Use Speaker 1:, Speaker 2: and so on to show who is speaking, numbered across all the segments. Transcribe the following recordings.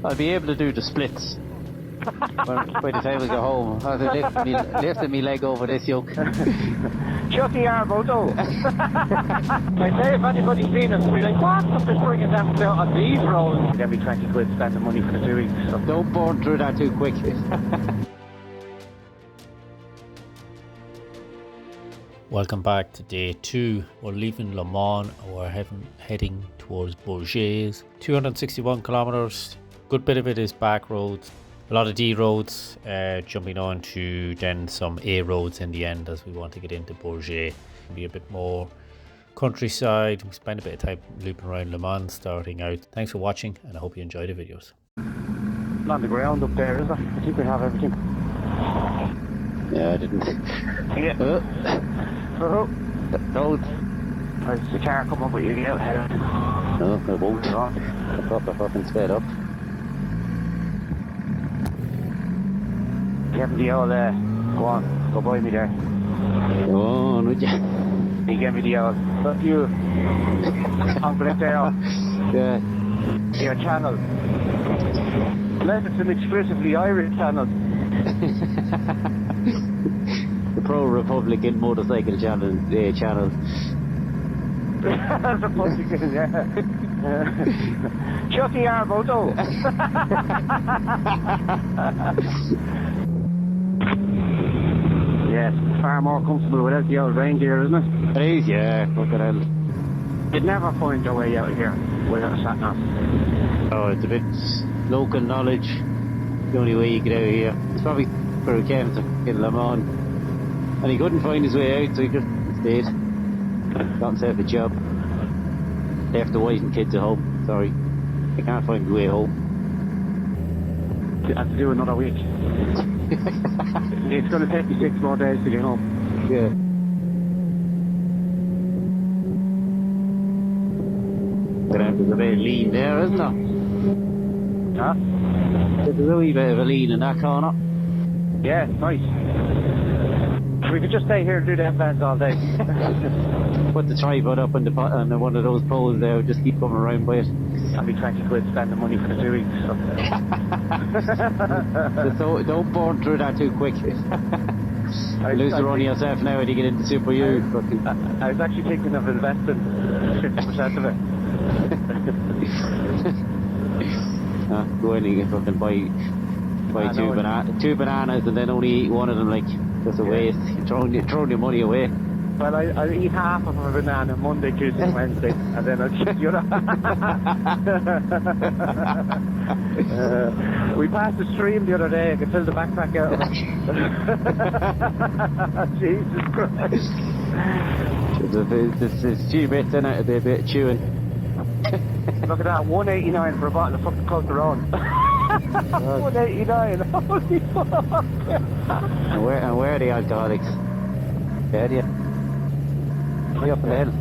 Speaker 1: I'll be able to do the splits by the time we go home. I'll have lifting me leg over this yoke.
Speaker 2: Shut the arm, Moto. I say if anybody's seen us, we're like, what? They're bringing them out on these roads. They'll be 20 quid spending money for the 2 weeks. So.
Speaker 1: Don't burn through that too quick.
Speaker 3: Welcome back to day 2. We're leaving Le Mans and we're heading towards Bourges. 261 kilometers. Good bit of it is back roads. A lot of D roads, jumping on to then some A roads in the end as we want to get into Bourges. Be a bit more countryside. We spend a bit of time looping around Le Mans starting out. Thanks for watching and I hope you enjoy the videos.
Speaker 2: On the ground up there, is there? I think we have everything.
Speaker 1: Yeah, I didn't.
Speaker 2: Yeah.
Speaker 1: Don't.
Speaker 2: There's the car come up with you out ahead.
Speaker 1: No, I won't. I thought I fucking sped up.
Speaker 2: Give him the old, go on, go by me there.
Speaker 1: Go on, would you?
Speaker 2: He gave me the old, fuck you. I'm going there.
Speaker 1: Yeah.
Speaker 2: Your channel. Unless it's an exclusively Irish channel.
Speaker 1: The pro-Republican motorcycle channel.
Speaker 2: Republican, yeah. Shut the arm, Moto. Yes, far more comfortable without the old reindeer, isn't it?
Speaker 1: It is, yeah. Fuck it hell.
Speaker 2: You'd never find your way out of here without a sat-nav.
Speaker 1: Oh, it's a bit local knowledge. The only way you get out of here. It's probably for a came to get Le Mans. And he couldn't find his way out, so he just stayed. Got himself a job. Left the wife and kids at home. Sorry. I can't find the way home.
Speaker 2: You have to do another week. It's going to take me 6 more days to get home.
Speaker 1: Yeah. There's a bit of lean there, isn't there?
Speaker 2: Huh?
Speaker 1: There's a wee bit of a lean in that corner.
Speaker 2: Yeah, nice. We could just stay here and do the headbands all day.
Speaker 1: Put the tripod up on one of those poles there, just keep coming around by it.
Speaker 2: That'll be 20 quid spending money for the 2 weeks.
Speaker 1: So don't burn through that too quick. Lose the run of yourself now when you get into Super U.
Speaker 2: I was actually thinking of investing 50% of it.
Speaker 1: Go in and fucking buy two bananas and then only eat one of them, like, that's a waste. You're throwing your money away.
Speaker 2: Well, I'll eat half of a banana Monday, Tuesday, Wednesday, and then I'll check the other. We passed the stream the other day. I could fill the backpack out of it. Jesus Christ.
Speaker 1: There's 2 bits in it, a bit of chewing.
Speaker 2: Look at that, $1.89 for a bottle of fucking Calderon. $1.89, holy fuck.
Speaker 1: And where are the alcoholics? Where are you? Way up in the hill.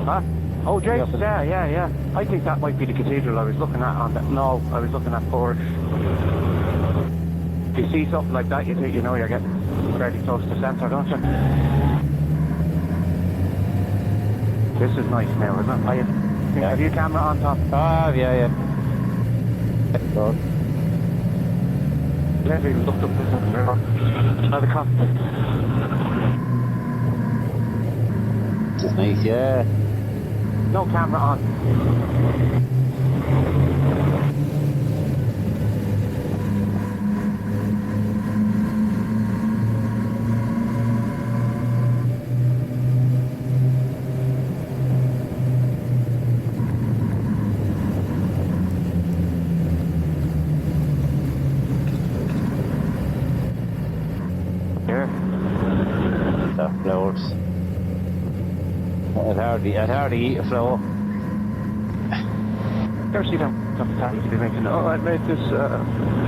Speaker 2: Huh? Oh, Jason, yeah. I think that might be the cathedral I was looking at on that. No, I was looking at Bourges. If you see something like that, you think you know you're getting fairly close to centre, don't you? This is nice now, isn't it? Have you camera on top?
Speaker 1: Oh, yeah. God.
Speaker 2: Never even looked up this mirror. Another cockpit.
Speaker 1: It's nice, yeah.
Speaker 2: No camera on. Here.
Speaker 1: The flowers. I'd hardly eat a flower.
Speaker 2: Ever see them sometimes be making, I made this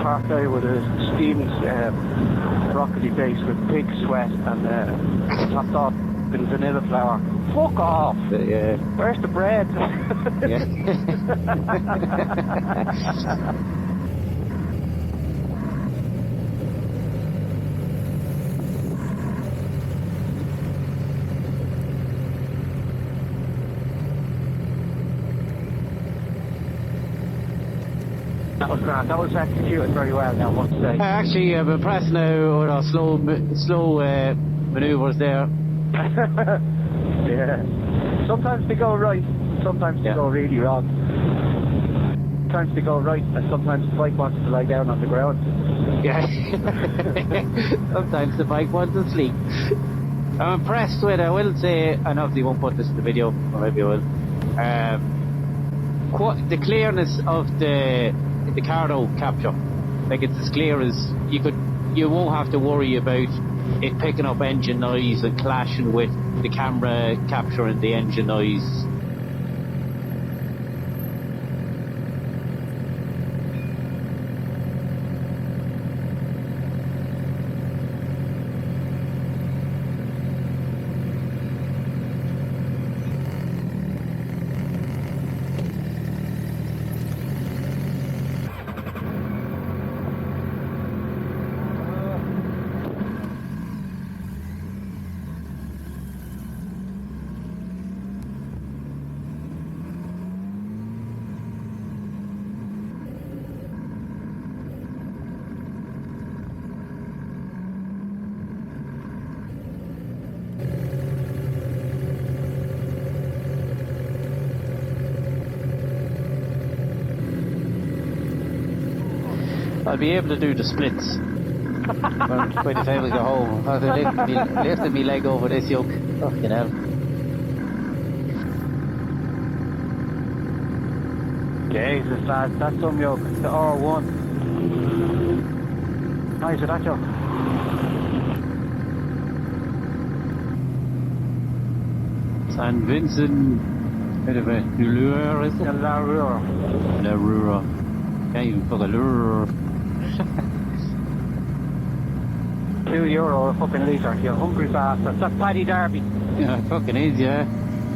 Speaker 2: parfait with a steamed broccoli base with pig sweat and topped off with vanilla flour. Fuck off!
Speaker 1: Yeah.
Speaker 2: Where's the bread?
Speaker 1: Yeah.
Speaker 2: was grand. That was executed very well now, I must say.
Speaker 1: Actually, I'm impressed now with our slow manoeuvres there.
Speaker 2: Yeah. Sometimes they go right, sometimes they go really wrong. Sometimes they go right, and sometimes the bike wants to lie down on the ground.
Speaker 1: Yeah. Sometimes the bike wants to sleep. I'm impressed with, I will say, and obviously won't put this in the video, or maybe I will, the clearness of the Cardo capture. Like, it's as clear as you won't have to worry about it picking up engine noise and clashing with the camera capturing the engine noise. I'll be able to do the splits by the time we go home. I'll have lifted me leg over this yoke. Fucking hell.
Speaker 2: Jesus, lads, that's some yoke. The R1. Nice of that yoke.
Speaker 1: St. Vincent, bit of a lure, is it?
Speaker 2: La Rure.
Speaker 1: La Rure. Can't even fuck a lure.
Speaker 2: €2 a fucking litre, you hungry bastard. That's Paddy Derby.
Speaker 1: Yeah, it fucking is, yeah.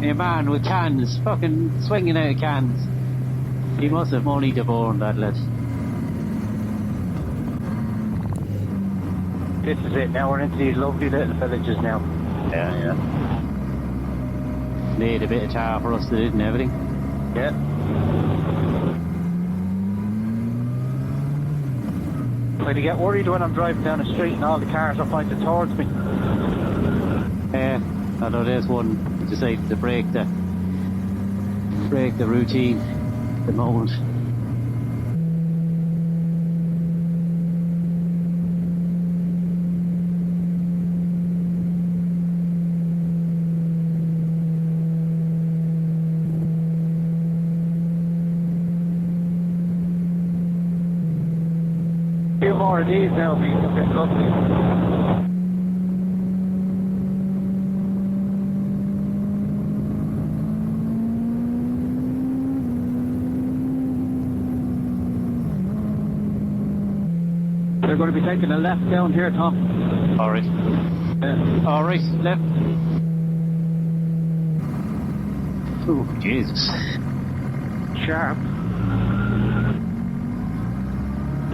Speaker 1: A man with cans, fucking swinging out of cans. He must have money to burn, that lad.
Speaker 2: This is it, now we're into these lovely little villages now.
Speaker 1: Yeah. Made a bit of tar for us to do and everything.
Speaker 2: Yeah. I get worried when I'm driving down the street and all the cars are pointed towards me.
Speaker 1: Yeah, although there's one who decided to break the routine at the moment.
Speaker 2: A few more of these now will be a bit lovely. They're going to be taking a left down here, Tom.
Speaker 1: Alright. Alright, left. Oh, Jesus.
Speaker 2: Sharp.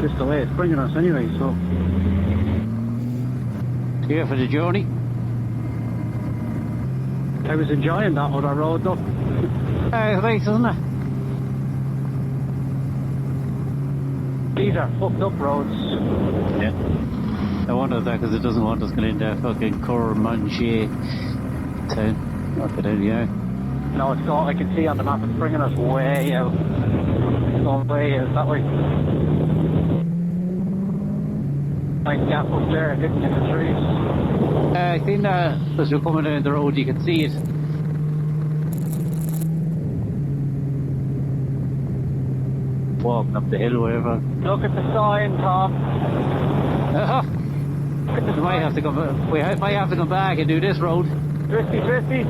Speaker 2: Just the way it's bringing us anyway, so.
Speaker 1: Here for the journey.
Speaker 2: I was enjoying that with our road up.
Speaker 1: It's nice, isn't it?
Speaker 2: These are fucked up roads.
Speaker 1: Yeah. I wonder that because it doesn't want us going into fucking Cormanche town. Not good idea.
Speaker 2: No, it's going, I can see on the map, it's bringing us way out. It's going way out that way. Nice gap up there, hitting in the trees.
Speaker 1: I think as we're coming down the road, you can see it. Walking up the hill, whatever.
Speaker 2: Look at the sign, Tom.
Speaker 1: We might have to come. We might have to come back and do this road.
Speaker 2: Twisty.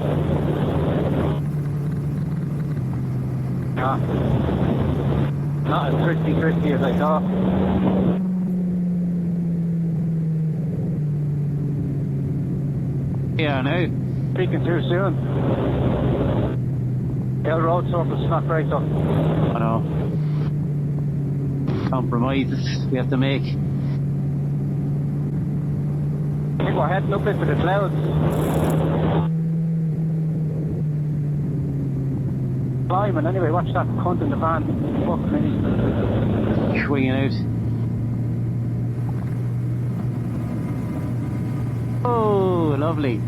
Speaker 2: Nah. Not as twisty as I thought.
Speaker 1: Yeah, I know.
Speaker 2: Speaking too soon. The road surface is not great though.
Speaker 1: I know. Compromises we have to make.
Speaker 2: I think we're heading up into the clouds. Climbing anyway, watch that cunt in the van. Fuck me.
Speaker 1: swinging out. Oh, lovely.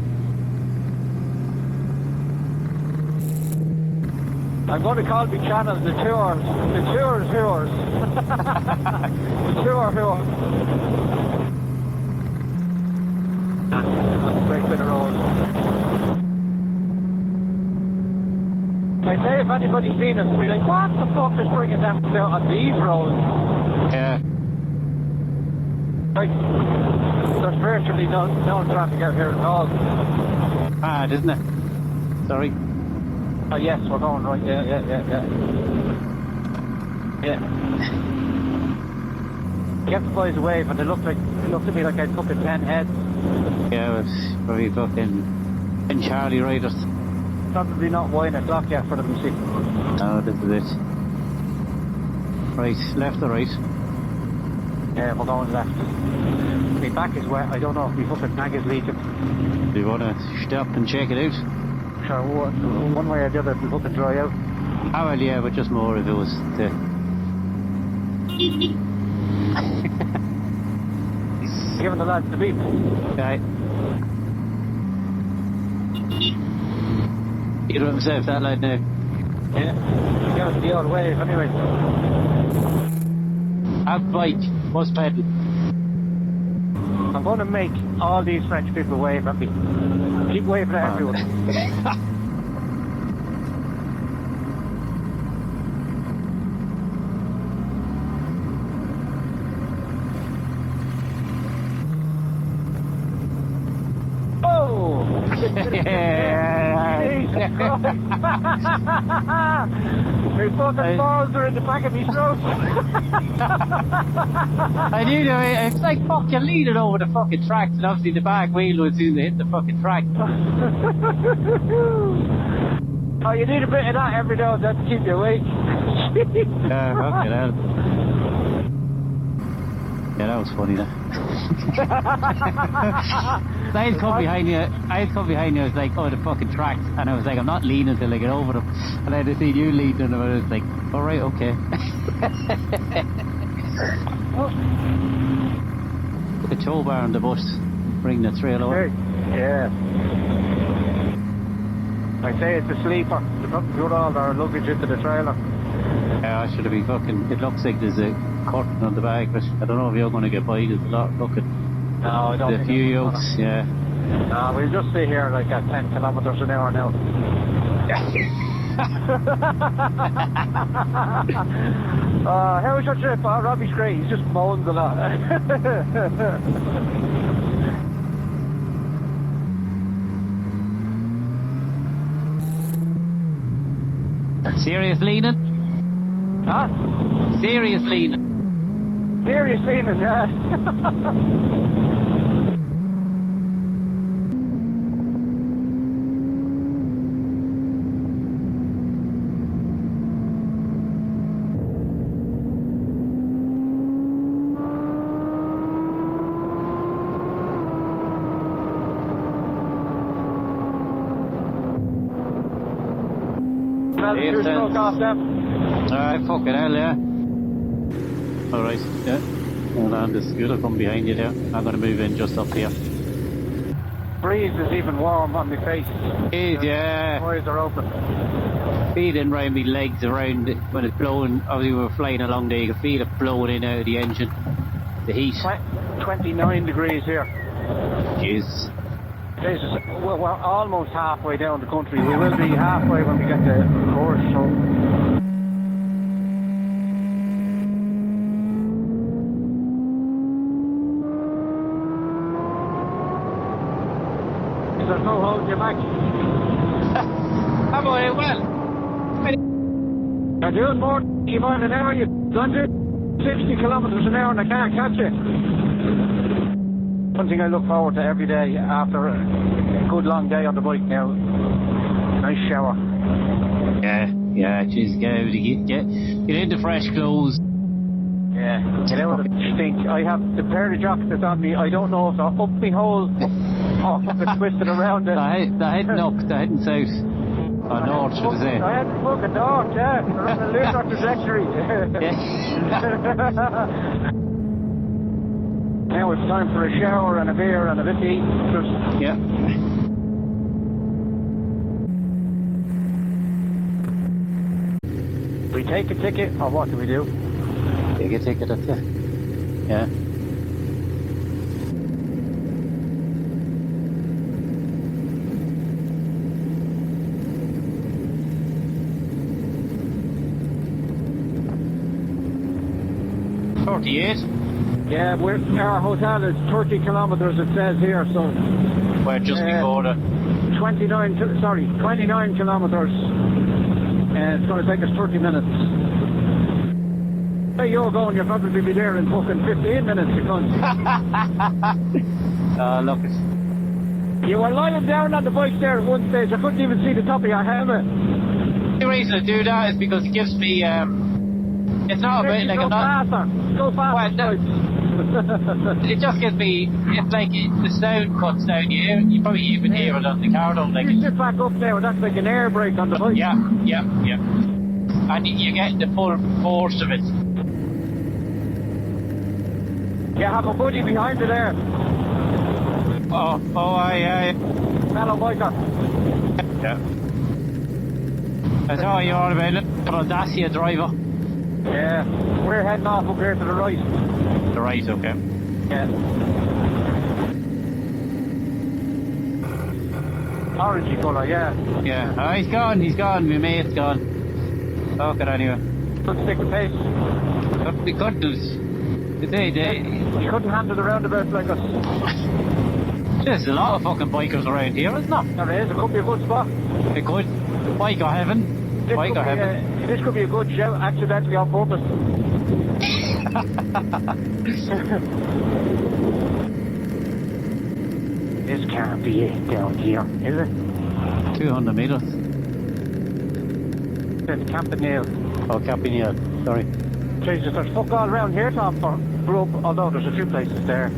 Speaker 2: I'm going to call my channel the Tours. The Tours. The Tour. Great bit of road. I say if anybody's seen us, we're like, what the fuck is bringing them out on these roads?
Speaker 1: Yeah.
Speaker 2: Like, there's virtually no traffic out here at all.
Speaker 1: Bad, isn't it? Sorry.
Speaker 2: Oh yes, we're going right, yeah. I kept the boys away, but it looked at me like I'd fucking 10 heads.
Speaker 1: Yeah, it's very fucking... And Charlie Riders.
Speaker 2: Probably not wine o'clock yet for them to see.
Speaker 1: No, this is it. Right, left or right?
Speaker 2: Yeah, we're going left. My back is wet, I don't know if my fucking bag is leaking.
Speaker 1: Do you want to stop and check it out?
Speaker 2: Sure, one way or the other, it'll fucking dry out.
Speaker 1: Oh, well, yeah, but just more if it was to...
Speaker 2: Giving the lads the beep.
Speaker 1: Right. He got himself that lad now.
Speaker 2: Yeah, give us the old wave anyway.
Speaker 1: Have bike, bus pedal.
Speaker 2: I'm going to make all these French people wave at me. Keep waving at everyone. My fucking balls are in the back of my throat.
Speaker 1: I knew that. It's like, fuck, you're leaning over the fucking tracks, and obviously the back wheel was soon to hit the fucking track.
Speaker 2: Oh, you need a bit of that every now and then to keep you awake.
Speaker 1: Yeah, fucking hell. Yeah, that was funny, that. I had come behind you, I was like, oh, the fucking tracks, and I was like, I'm not leaning until I get over them. And I had to see you leaning, and I was like, alright, okay. The tow bar on the bus, bring the trail over.
Speaker 2: Yeah. I say it's a sleeper. They put all our luggage into the trailer.
Speaker 1: Yeah, I should have been fucking, it looks like there's a curtain on the back, but I don't know if you're going to get by, there's a lot looking.
Speaker 2: No, I don't.
Speaker 1: A few yokes, yeah.
Speaker 2: No, we'll just stay here like at 10 kilometers an hour now. How was your trip? Robbie's great, he's just moans a lot.
Speaker 1: Serious leaning?
Speaker 2: Huh?
Speaker 1: Serious leaning?
Speaker 2: Serious leaning, yeah. You smoke off them.
Speaker 1: Alright, fucking hell, yeah. Alright, yeah. Hold on, the scooter come behind you there. I'm going to move in just up here.
Speaker 2: Breeze is even warm on my face.
Speaker 1: It is, yeah.
Speaker 2: Eyes are open.
Speaker 1: Feeling around my legs around it when it's blowing. Obviously we were flying along there, you can feel it blowing in out of the engine. The heat.
Speaker 2: 29 degrees here.
Speaker 1: Jesus.
Speaker 2: Jesus, we're almost halfway down the country. We will be halfway when we get to Bourges, so... There's no holding you back.
Speaker 1: Am I well?
Speaker 2: You're doing more than you miles an hour. You've done 60 kilometres an hour and I can't catch it. One thing I look forward to every day after a good long day on the bike now. Nice shower.
Speaker 1: Yeah, just get out, get into fresh clothes.
Speaker 2: Yeah, get out of the stink. I have the pair of jackets on me. I don't know if they're up my hole or fucking twisted around it.
Speaker 1: They're heading up, they're heading south. Oh, north, should I say?
Speaker 2: I had to fucking north, yeah. We're on a later trajectory. Now it's time for a shower and a beer and a bit to eat.
Speaker 1: Yeah.
Speaker 2: We take a ticket, or what do we do?
Speaker 1: Take a ticket, that's it. Yeah.
Speaker 2: Yeah, our hotel is 30 kilometres, it says here, so...
Speaker 1: We're just before the...
Speaker 2: 29 kilometres. It's going to take us 30 minutes. Hey, you're going, you'll probably be there in fucking 15 minutes, you cunt.
Speaker 1: Look.
Speaker 2: You were lying down on the bike there at one stage, I couldn't even see the top of your helmet.
Speaker 1: The reason I do that is because it gives me, it's not about, like, I'm not...
Speaker 2: Go faster.
Speaker 1: Well, it just gives me, it's like, the sound cuts down, you probably even hear it on the Cardo, like...
Speaker 2: You sit back up there, that's like an air brake on the bike.
Speaker 1: Yeah. And you get the full force of it.
Speaker 2: You have a buddy behind you there.
Speaker 1: Aye.
Speaker 2: Fellow biker.
Speaker 1: Yeah. That's all you're on about, an Audacia driver.
Speaker 2: Yeah, we're heading off up here to the right.
Speaker 1: The right, okay.
Speaker 2: Yeah. Orangey colour, yeah.
Speaker 1: Yeah. Oh, he's gone, my mate's gone. Fuck it anyway.
Speaker 2: Couldn't stick the pace.
Speaker 1: We couldn't.
Speaker 2: You couldn't handle the roundabout like us.
Speaker 1: There's a lot of fucking bikers around here, isn't there?
Speaker 2: There is, it could be a good spot.
Speaker 1: It could. Biker heaven.
Speaker 2: This could be a good shout, accidentally on purpose. This can't be it down here, is it?
Speaker 1: 200 metres.
Speaker 2: It's Campanile.
Speaker 1: Oh, Campanile, sorry.
Speaker 2: Jesus, there's fuck all around here, Tom, for grub, although there's a few places there.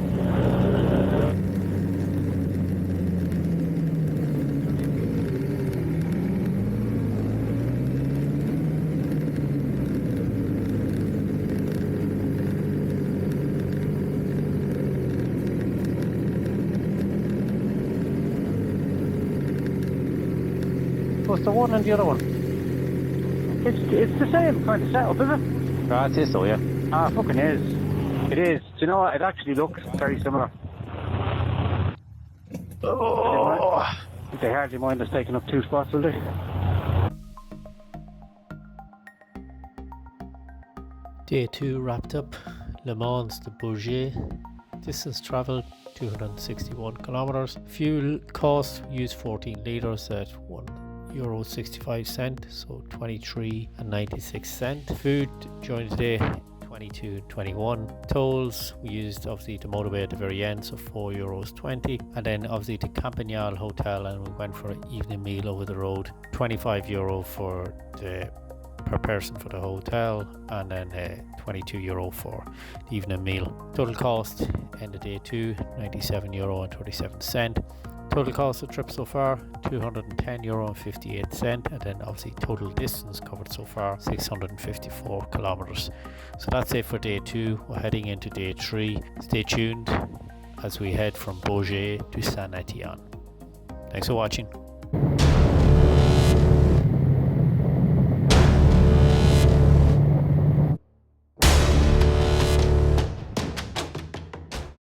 Speaker 1: What's the one and the other one?
Speaker 2: It's the same kind of setup, is it?
Speaker 1: Ah, Tissot, yeah.
Speaker 2: Ah, fucking is. It is. Do you know what? It actually looks very similar.
Speaker 1: Oh.
Speaker 2: They hardly mind us taking up 2 spots, will they?
Speaker 3: Day 2 wrapped up. Le Mans to Bourges. Distance travelled 261 kilometres. Fuel cost used 14 litres at €1.65, so 23.96. Food during the day 22.21. Tolls we used obviously the motorway at the very end, so €4.20, and then obviously the Campanile hotel, and we went for an evening meal over the road. €25 for the per person for the hotel, and then €22 for the evening meal. Total cost end of day 2 €97.37. Total cost of the trip so far €210.58, and then obviously total distance covered so far 654 kilometers. So that's it for day 2. We're heading into day 3. Stay tuned as we head from Bourges to Saint-Étienne. Thanks for watching.